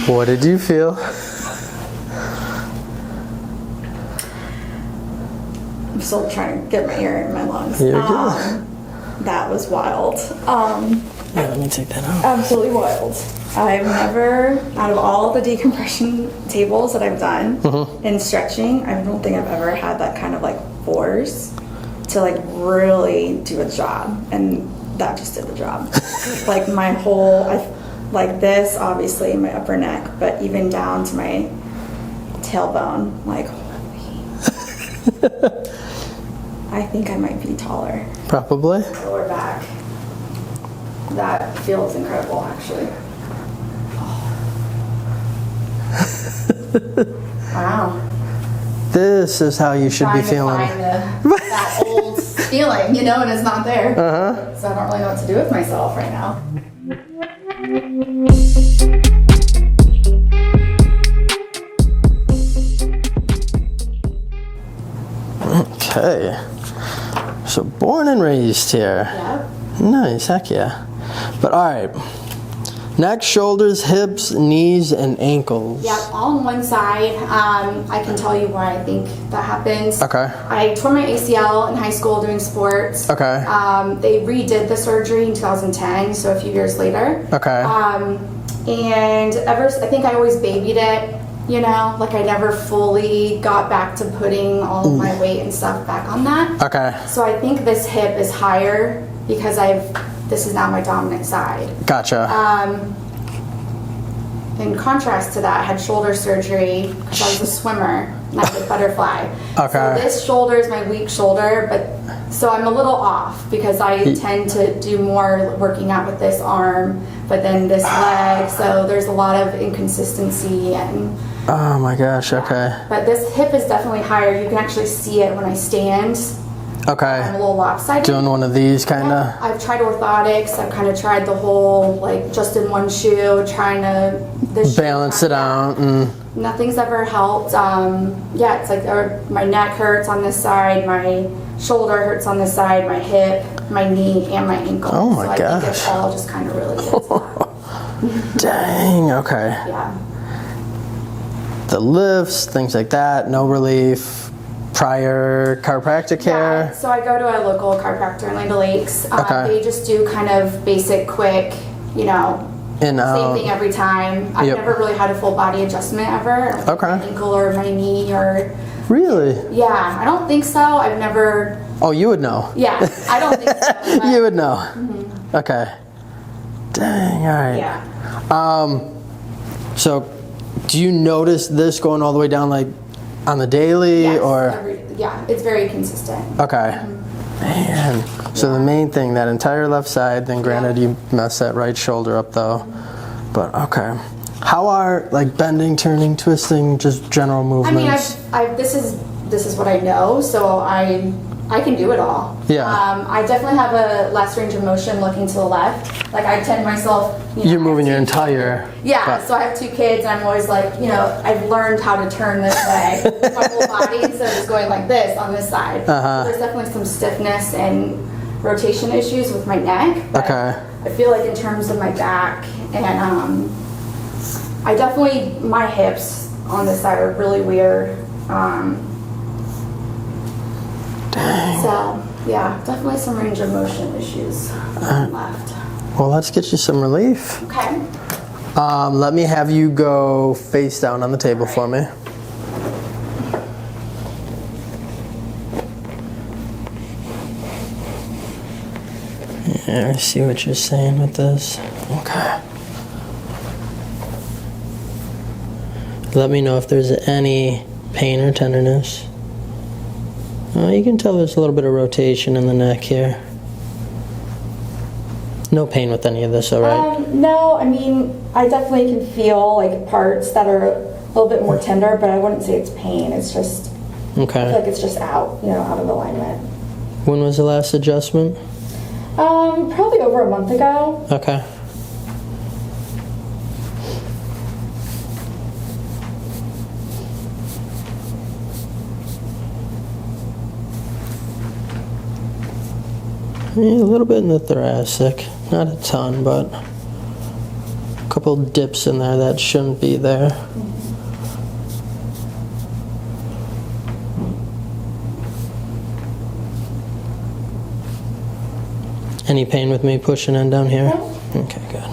What did you feel? I'm still trying to get my air in my lungs. You're good. That was wild. Yeah, let me take that out. Absolutely wild. I've never, out of all the decompression tables that I've done in stretching, I don't think I've ever had that kind of like force to like really do a job, and that just did the job. Like my whole, like this, obviously my upper neck, but even down to my tailbone, like holy. I think I might be taller. Probably. Lower back. That feels incredible, actually. Wow. This is how you should be feeling. Trying to find that old feeling, you know, and it's not there. So I don't really know what to do with myself right now. Okay. So born and raised here. Yep. Nice, heck yeah. But all right. Neck, shoulders, hips, knees, and ankles. Yep, all on one side. I can tell you why I think that happens. Okay. I tore my ACL in high school doing sports. Okay. They redid the surgery in 2010, so a few years later. Okay. And I think I always babied it, you know, like I never fully got back to putting all of my weight and stuff back on that. Okay. So I think this hip is higher because this is now my dominant side. Gotcha. In contrast to that, I had shoulder surgery because I was a swimmer and I did butterfly. Okay. So this shoulder is my weak shoulder, but so I'm a little off because I tend to do more working out with this arm, but then this leg. So there's a lot of inconsistency and. Oh my gosh. Okay. But this hip is definitely higher. You can actually see it when I stand. Okay. I'm a little lopsided. Doing one of these kind of. I've tried orthotics. I've kind of tried the whole like just in one shoe, trying to balance it out, and nothing's ever helped. Yeah, it's like my neck hurts on this side, my shoulder hurts on this side, my hip, my knee, and my ankle. Oh my so gosh. I think it's all just kind of really is. Dang. Okay. Yeah. The lifts, things like that, no relief. Prior chiropractic care? Yeah, so I go to a local chiropractor in Land O'Lakes. Okay. They just do kind of basic, quick, you know, In same thing every time. I've never really had a full body adjustment ever. Like Okay. my ankle or my knee or. Really? Yeah, I don't think so. I've never. Oh, you would know. Yeah, I don't think so. You would know. Okay. Dang, all right. Yeah. So, do you notice this going all the way down, like, on the daily, Yes, or? yeah, it's very consistent. Okay. Man. So the main thing, that entire left side, then granted you messed that right shoulder up though. But okay. How are like bending, turning, twisting, just general movements? I mean, this is what I know, so I can do it all. Yeah. I definitely have a less range of motion looking to the left. Like I tend myself. You're moving your entire. Yeah. So I have 2 kids, and I'm always like, you know, I've learned how to turn this way, my whole body instead of just going like this on this side. So there's definitely some stiffness and rotation issues with my neck. But Okay. I feel like in terms of my back and I definitely, my hips on this side are really weird. Dang. So, yeah, definitely some range of motion issues on the left. Well, let's get you some relief. Okay. Let me have you go face down on the table for me. Yeah, I see what you're saying with this. Okay. Let me know if there's any pain or tenderness. You can tell there's a little bit of rotation in the neck here. No pain with any of this, all right? No, I mean, I definitely can feel like parts that are a little bit more tender, but I wouldn't say it's pain. It's just, Okay. I feel like it's just out, you know, out of alignment. When was the last adjustment? Probably over a month ago. Okay. Yeah, a little bit in the thoracic. Not a ton, but a couple dips in there that shouldn't be there. Any pain with me pushing in down here? Okay, good.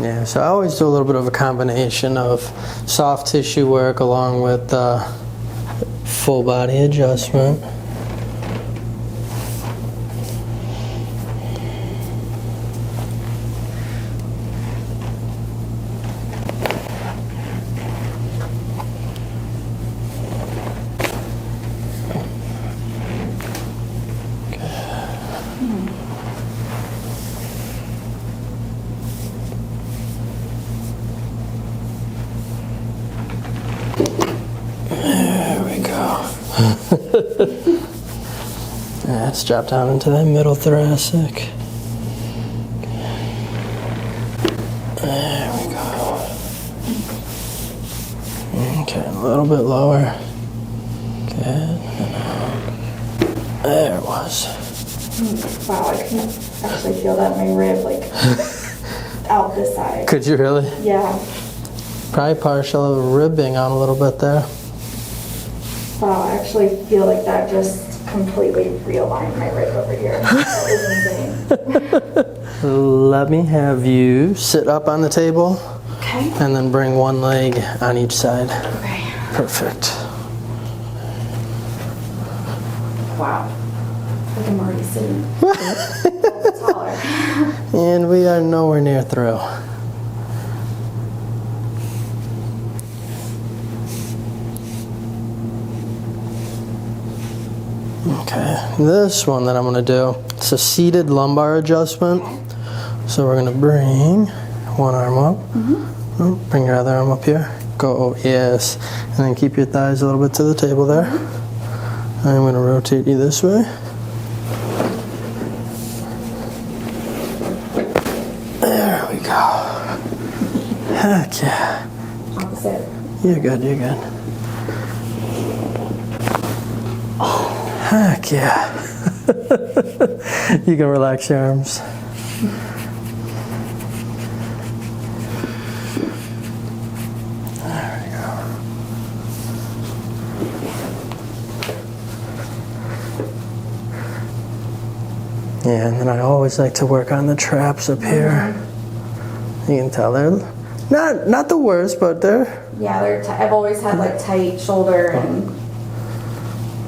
Yeah, so I always do a little bit of a combination of soft tissue work along with full body adjustment. Let's drop down into that middle thoracic. There we go. Okay, a little bit lower. Good. There it was. Wow, I can actually feel that in my rib, like, out this side. Could you really? Yeah. Probably partial ribbing on a little bit there. Wow, I actually feel like that just completely realigned my rib over here. That was insane. Let me have you sit up on the table. Okay. And then bring one leg on each side. Okay. Perfect. Wow. I think I'm already sitting a little bit taller. And we are nowhere near through. Okay, this one that I'm going to do, it's a seated lumbar adjustment. So we're going to bring one arm up. Bring your other arm up here. Go, yes. And then keep your thighs a little bit to the table there. I'm going to rotate you this way. There we go. Heck yeah. Opposite. You're good, you're good. Heck yeah. You can relax your arms. There we go. Yeah, and then I always like to work on the traps up here. You can tell they're not the worst, but they're... Yeah, I've always had like tight shoulder and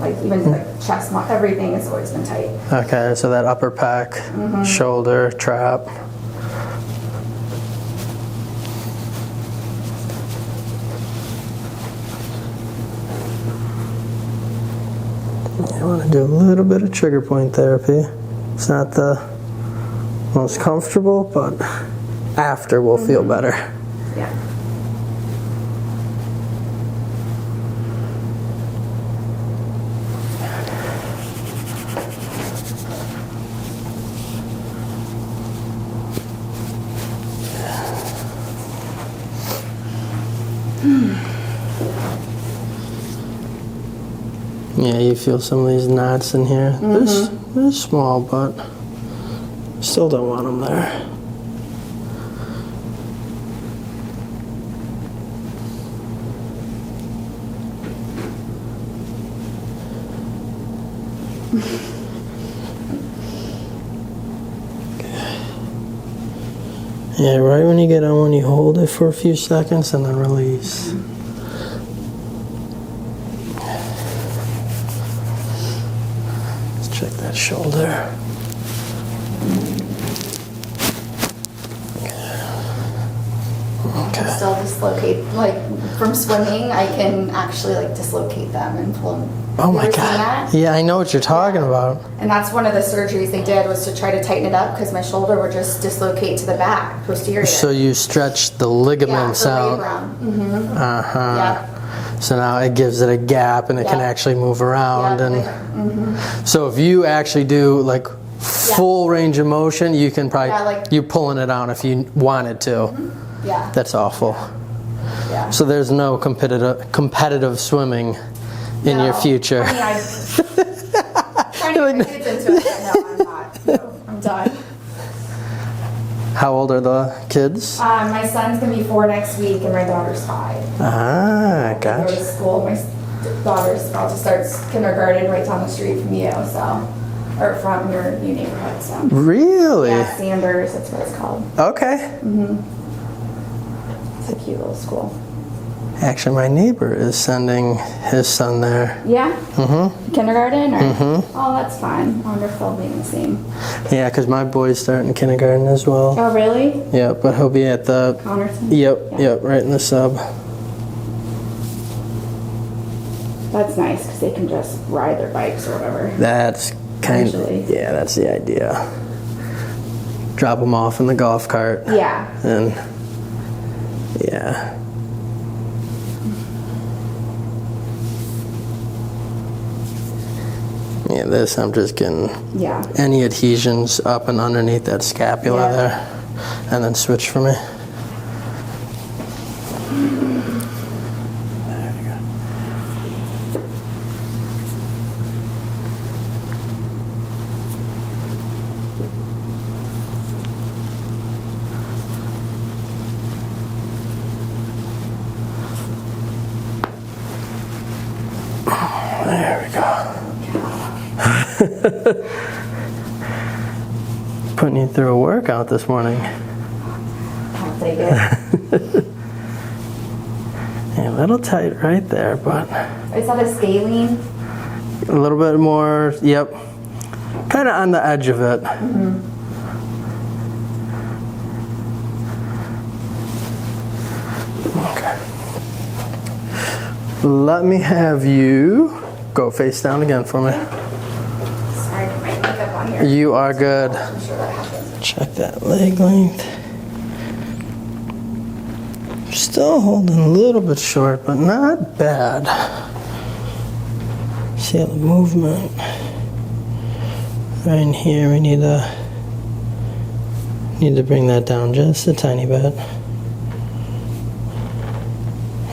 like even like chest, everything has always been tight. Okay, so that upper pack, shoulder, trap. You want to do a little bit of trigger point therapy. It's not the most comfortable, but after we'll feel better. Yeah. Yeah, you feel some of these knots in here. They're small, but still don't want them there. Yeah, right when you get on one, you hold it for a few seconds and then release. Let's check that shoulder. Okay. Still dislocate, like from swimming, I can actually like dislocate them and pull them. Oh my You ever seen God. that? Yeah, I know what you're talking about. And that's one of the surgeries they did, was to try to tighten it up because my shoulder would just dislocate to the back, posterior. So you stretch the ligaments out. Uh-huh. Yeah. So now it gives it a gap and it can Yeah. actually move around. Yeah, And like, so if you actually do like full range of motion, you can probably, Yeah, like- you're pulling it out if you wanted to. yeah. That's awful. Yeah. So there's no competitive swimming in your No. future. I mean, trying to get my kids into it, but no, I'm not. No, I'm done. How old are the kids? My son's gonna be 4 next week, and my daughter's 5. Ah, Go to gosh. school. My daughter's about to start kindergarten right down the street from you, so, or from your new neighborhood. So, Really? yeah, Sanders, that's what it's called. Okay. It's a cute little school. Actually, my neighbor is sending his son there. Yeah. Kindergarten, or oh, that's fun. I wonder if they'll be in the same. Yeah, because my boy's starting kindergarten as well. Oh, really? Yeah, but he'll be at the. Connerton? Yep, Yeah. yep, right in the sub. That's nice because they can just ride their bikes or whatever. That's kind of. Usually. Yeah, that's the idea. Drop them off in the golf cart. Yeah. And. Yeah. Yeah, this I'm just getting Yeah. any adhesions up and underneath that scapula Yeah. there, and then switch for me. There you go. There we go. Putting you through a workout this morning. I'll take it. Yeah, a little tight right there, but Is that a scalene? a little bit more, yep. Kind of on the edge of it. Okay. Let me have you go face down again for me. Sorry, my makeup on here. You are good. I'm sure that happens. Check that leg length. Still holding a little bit short, but not bad. See the movement. Right in here, we need to bring that down just a tiny bit.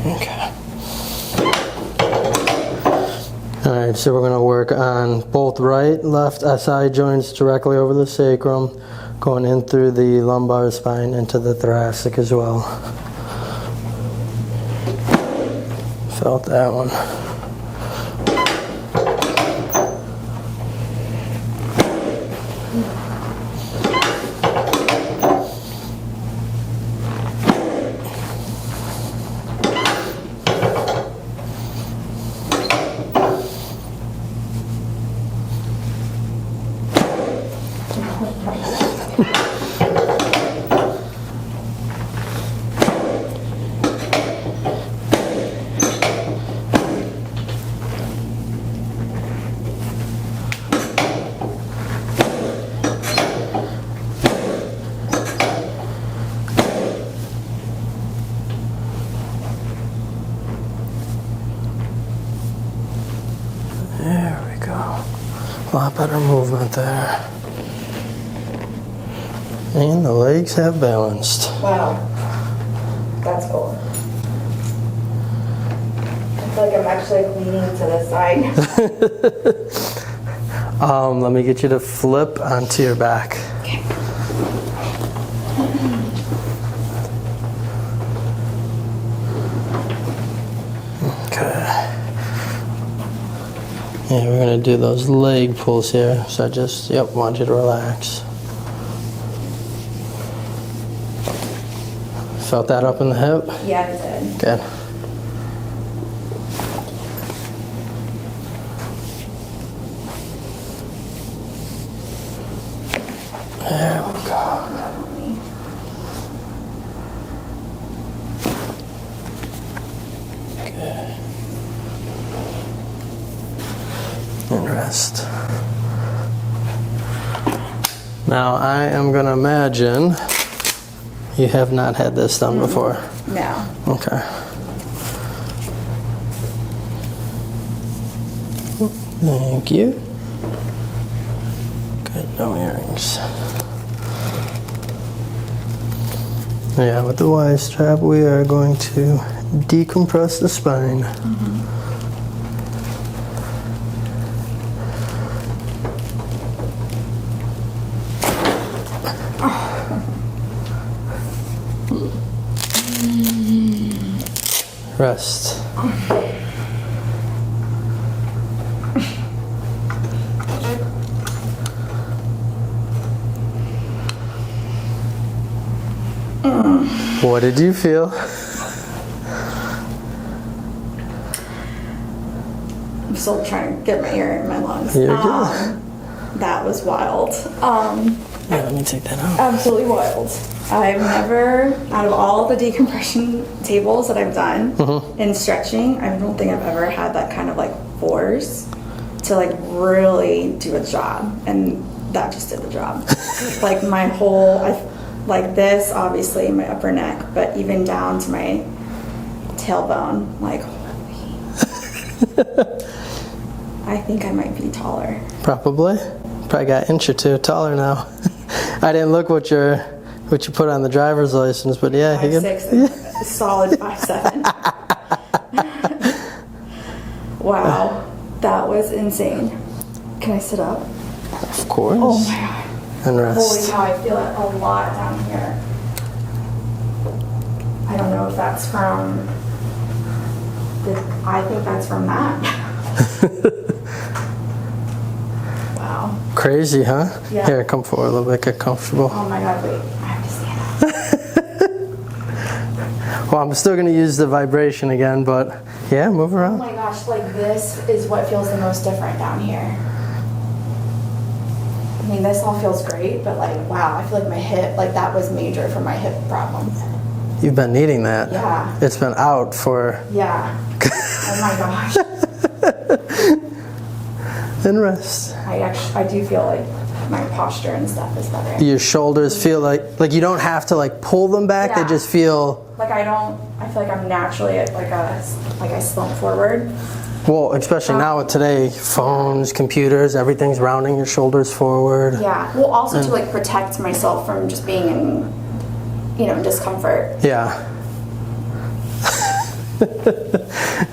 Okay. All right, so we're gonna work on both right, left SI joints directly over the sacrum, going in through the lumbar spine into the thoracic as well. Felt that one. There we go. A lot better movement there. And the legs have balanced. Wow. That's cool. feel like I'm actually leaning to this side. Let me get you to flip onto your back. Okay. Okay. Yeah, we're gonna do those leg pulls here. So I just, want you to relax. Felt that up in the hip? Yeah, I did. Good. There we go. Good. And rest. Now I am going to imagine you have not had this done before. No. Okay. Thank you. Good, no earrings. Yeah, with the Y-strap, we are going to decompress the spine. Rest. What did you feel? I'm still trying to get my air in my lungs. You're good. That was wild. Yeah, let me take that out. Absolutely wild. I've never, out of all the decompression tables that I've done in stretching, I don't think I've ever had that kind of like force to like really do a job, and that just did the job. Like my whole, like this, obviously my upper neck, but even down to my tailbone, like holy. I think I might be taller. Probably got an inch or two taller now. I didn't look what you put on the driver's license, but yeah, 5'6", and solid 5'7". Wow, that was insane. Can I sit up? Of course. Oh my god. And Holy rest. cow, I feel it a lot down here. I don't know if that's from, I think that's from that. Wow. Crazy, huh? Yeah. Here, come forward a little bit, get comfortable. Oh my god, wait, I have to stand up. Well, I'm still going to use the vibration again, but yeah, move Oh around. my gosh, like this is what feels the most different down here. I mean, this all feels great, but like, wow, I feel like my hip, like that was major for my hip problem. You've been needing that. Yeah. It's been out for... Yeah. Oh my gosh. And rest. I do feel like my posture and stuff is better. Your shoulders feel like you don't have to like pull them back. Yeah. They just feel... Like I feel like I'm naturally like I slump forward. Well, especially now with today, phones, computers, everything's rounding your shoulders forward. Yeah. Well, also to like protect myself from just being in, discomfort. Yeah.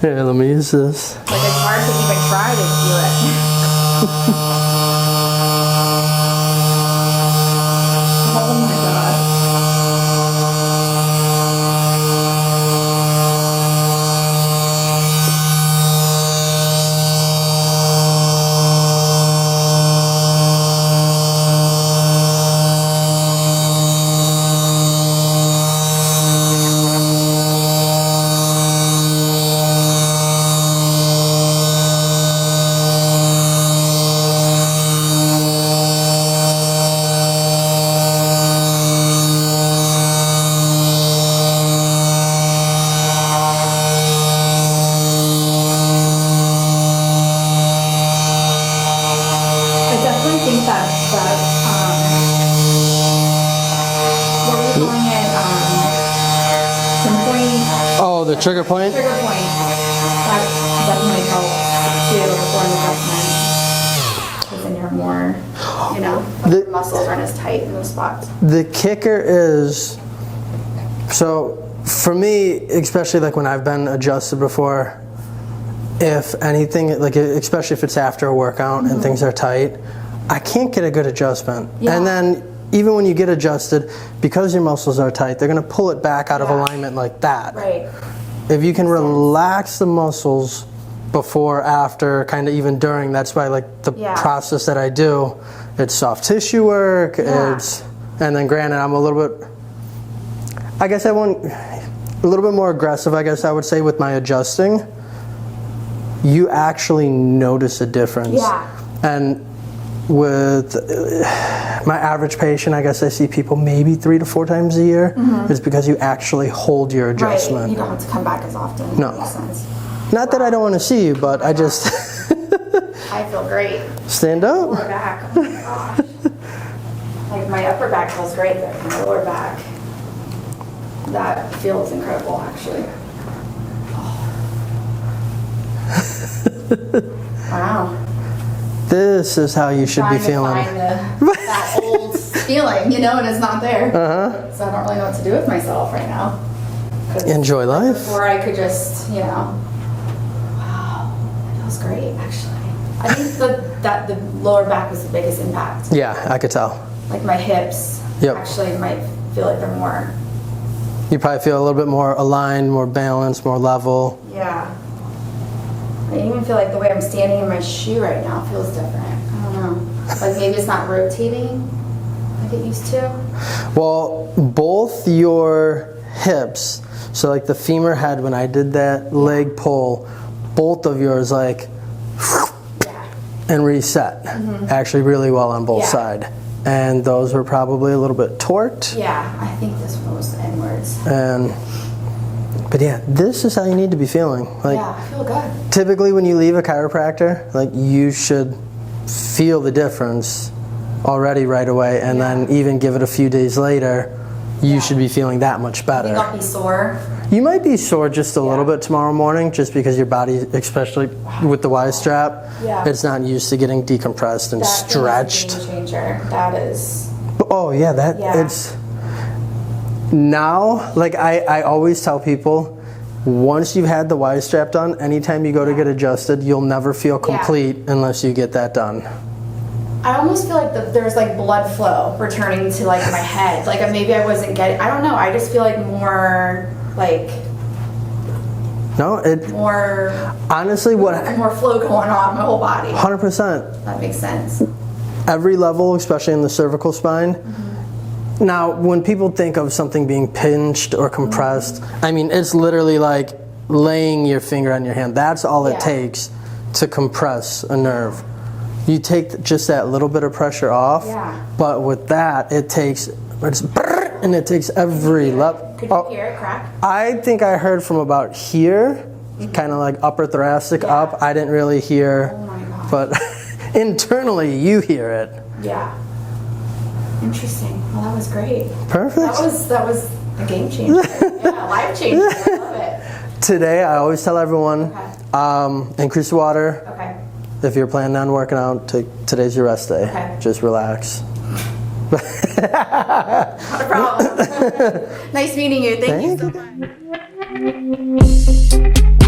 Here, let me use this. Like it's hard to even try to do it. Oh my god. I definitely think that what are we calling it? Pinpoint, Oh, the trigger point? trigger point. That definitely helps too for an adjustment. Because then you're more, the muscles aren't as tight in those spots. The kicker is, so for me, especially like when I've been adjusted before, if anything, like especially if it's after a workout and things are tight, I can't get a good adjustment. Yeah. And then even when you get adjusted, because your muscles are tight, they're going to pull it back out of alignment like that. Right. If you can relax the muscles before, after, kind of even during, that's why like the process that I do, it's soft tissue work, and then granted I'm a little bit, I guess I want a little bit more aggressive, I guess I would say, with my adjusting. You actually notice a difference. Yeah. And with my average patient, I guess I see people maybe 3 to 4 times a year. It's because you actually hold your adjustment. Right. You don't have to come back as often. No. That makes sense. Not that I don't want to see you, but I just I feel great. stand up. Lower back. Oh my gosh. Like my upper back feels great, but my lower back, that feels incredible actually. Wow. This is how you should be feeling. Trying to find that old feeling, you know, and it's not there. So I don't really know what to do with myself right now. Enjoy life. Before I could just, you know, wow, it feels great actually. I think that the lower back was the biggest impact. Yeah, I could tell. Like my hips actually might feel like they're more. You probably feel a little bit more aligned, more balanced, more level. Yeah. I even feel like the way I'm standing in my shoe right now feels different. I don't know. Like maybe it's not rotating like it used to. Well, both your hips, so like the femur head, when I did that leg pull, both of yours like and reset actually really well on both sides. And those were probably a little bit torqued. Yeah, I think this one was the inwards. But yeah, this is how you need to be feeling. Like, yeah, I feel good. typically when you leave a chiropractor, like you should feel the difference already right away, and then even give it a few days later, you should be feeling that much better. You don't be sore. You might be sore just a little bit tomorrow morning, just because your body, especially with the Y-strap, it's not used to getting decompressed and stretched. That's a game changer. That is. Oh yeah, it's now. Like I always tell people, once you've had the Y-strap done, anytime you go to get adjusted, you'll never feel complete unless you get that done. I almost feel like there's like blood flow returning to like my head. Like maybe I wasn't getting. I don't know. I just feel like more like. No, more. Honestly, more flow going on in my whole body. 100%. That makes sense. Every level, especially in the cervical spine. Now, when people think of something being pinched or compressed, I mean, it's literally like laying your finger on your hand. That's all it takes to compress a nerve. You take just that little bit of pressure off, but with that, it takes every level. Could you hear it crack? I think I heard from about here, kind of like upper thoracic up. I didn't really hear, but internally you hear it. Yeah. Interesting. Well, that was great. Perfect. That was a game changer. Life changer. I love it. Today, I always tell everyone, increase the water. Okay. If you're planning on working out, today's your rest day. Okay. Just relax. Not a problem. Nice meeting you. Thank you so much.